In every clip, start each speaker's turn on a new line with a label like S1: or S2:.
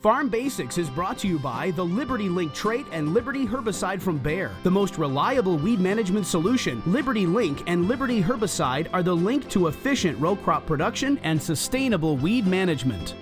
S1: Farm Basics is brought to you by the Liberty Link trait and Liberty herbicide from Bayer. The most reliable weed management solution, Liberty Link and Liberty herbicide are the link to efficient row crop production and sustainable weed management.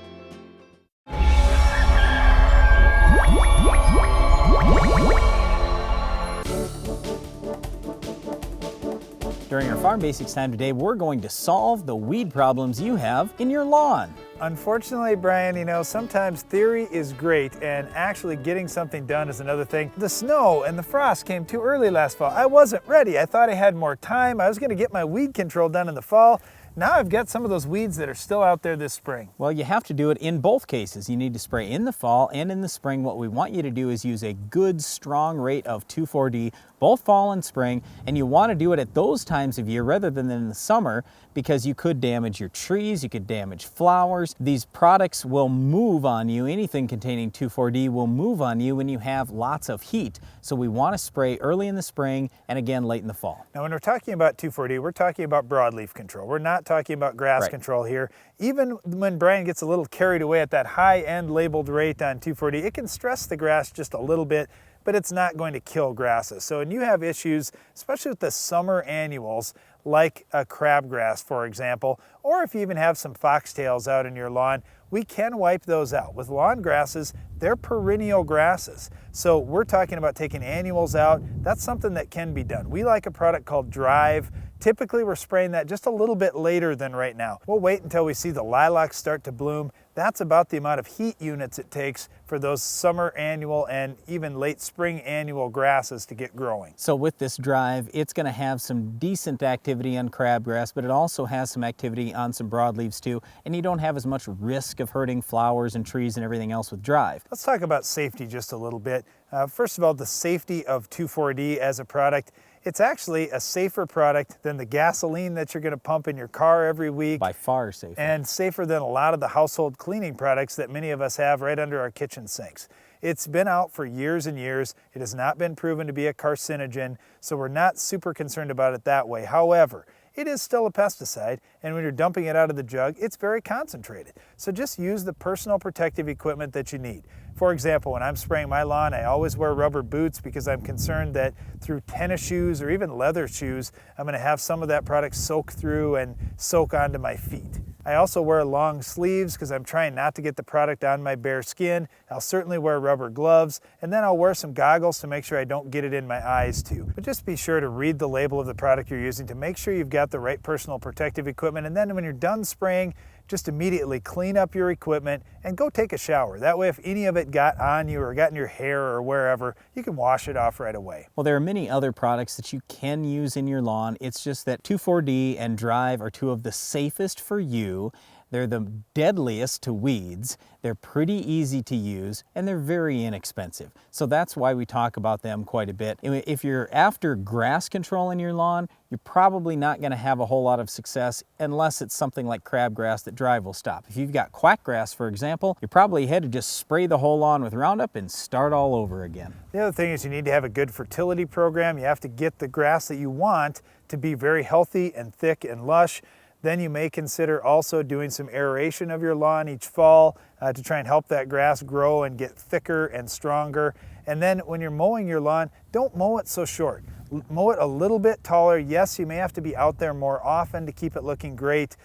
S2: During our Farm Basics time today, we're going to solve the weed problems you have in your lawn.
S3: Unfortunately, Brian, sometimes theory is great and actually getting something done is another thing. The snow and the frost came too early last fall. I wasn't ready. I thought I had more time. I was going to get my weed control done in the fall. Now I've got some of those weeds that are still out there this spring.
S2: Well, you have to do it in both cases. You need to spray in the fall and in the spring. What we want you to do is use a good, strong rate of 2,4-D, both fall and spring, and you want to do it at those times of year rather than in the summer because you could damage your trees, you could damage flowers. These products will move on you. Anything containing 2,4-D will move on you when you have lots of heat. So we want to spray early in the spring and again late in the fall.
S3: Now when we're talking about 2,4-D, we're talking about broadleaf control. We're not talking about grass control here. Even when Brian gets a little carried away at that high-end labeled rate on 2,4-D, it can stress the grass just a little bit, but it's not going to kill grasses. So when you have issues, especially with the summer annuals, like a crabgrass, for example, or if you even have some foxtails out in your lawn, we can wipe those out. With lawn grasses, they're perennial grasses. So we're talking about taking annuals out. That's something that can be done. We like a product called Drive. Typically, we're spraying that just a little bit later than right now. We'll wait until we see the lilacs start to bloom. That's about the amount of heat units it takes for those summer annual and even late spring annual grasses to get growing.
S2: So with this Drive, it's going to have some decent activity on crabgrass, but it also has some activity on some broadleaves too, and you don't have as much risk of hurting flowers and trees and everything else with Drive.
S3: Let's talk about safety just a little bit. First of all, the safety of 2,4-D as a product. It's actually a safer product than the gasoline that you're going to pump in your car every week.
S2: By far safer.
S3: And safer than a lot of the household cleaning products that many of us have right under our kitchen sinks. It's been out for years and years. It has not been proven to be a carcinogen, so we're not super concerned about it that way. However, it is still a pesticide, and when you're dumping it out of the jug, it's very concentrated. So just use the personal protective equipment that you need. For example, when I'm spraying my lawn, I always wear rubber boots because I'm concerned that through tennis shoes or even leather shoes, I'm going to have some of that product soak through and soak onto my feet. I also wear long sleeves because I'm trying not to get the product on my bare skin. I'll certainly wear rubber gloves, and then I'll wear some goggles to make sure I don't get it in my eyes too. But just be sure to read the label of the product you're using to make sure you've got the right personal protective equipment, and then when you're done spraying, just immediately clean up your equipment and go take a shower. That way, if any of it got on you or got in your hair or wherever, you can wash it off right away.
S2: Well, there are many other products that you can use in your lawn. It's just that 2,4-D and Drive are two of the safest for you. They're the deadliest to weeds. They're pretty easy to use, and they're very inexpensive. So that's why we talk about them quite a bit. If you're after grass control in your lawn, you're probably not going to have a whole lot of success unless it's something like crabgrass that Drive will stop. If you've got quackgrass, for example, you're probably ahead to just spray the whole lawn with Roundup and start all over again.
S3: The other thing is you need to have a good fertility program. You have to get the grass that you want to be very healthy and thick and lush. Then you may consider also doing some aeration of your lawn each fall to try and help that grass grow and get thicker and stronger. And then when you're mowing your lawn, don't mow it so short. Mow it a little bit taller. Yes, you may have to be out there more often to keep it looking great,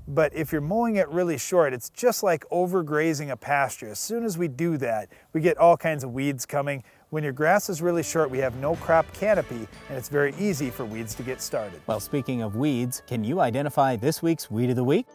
S3: but if you're mowing it really short, it's just like overgrazing a pasture. As soon as we do that, we get all kinds of weeds coming. When your grass is really short, we have no crop canopy, and it's very easy for weeds to get started.
S2: Well, speaking of weeds, can you identify this week's Weed of the Week?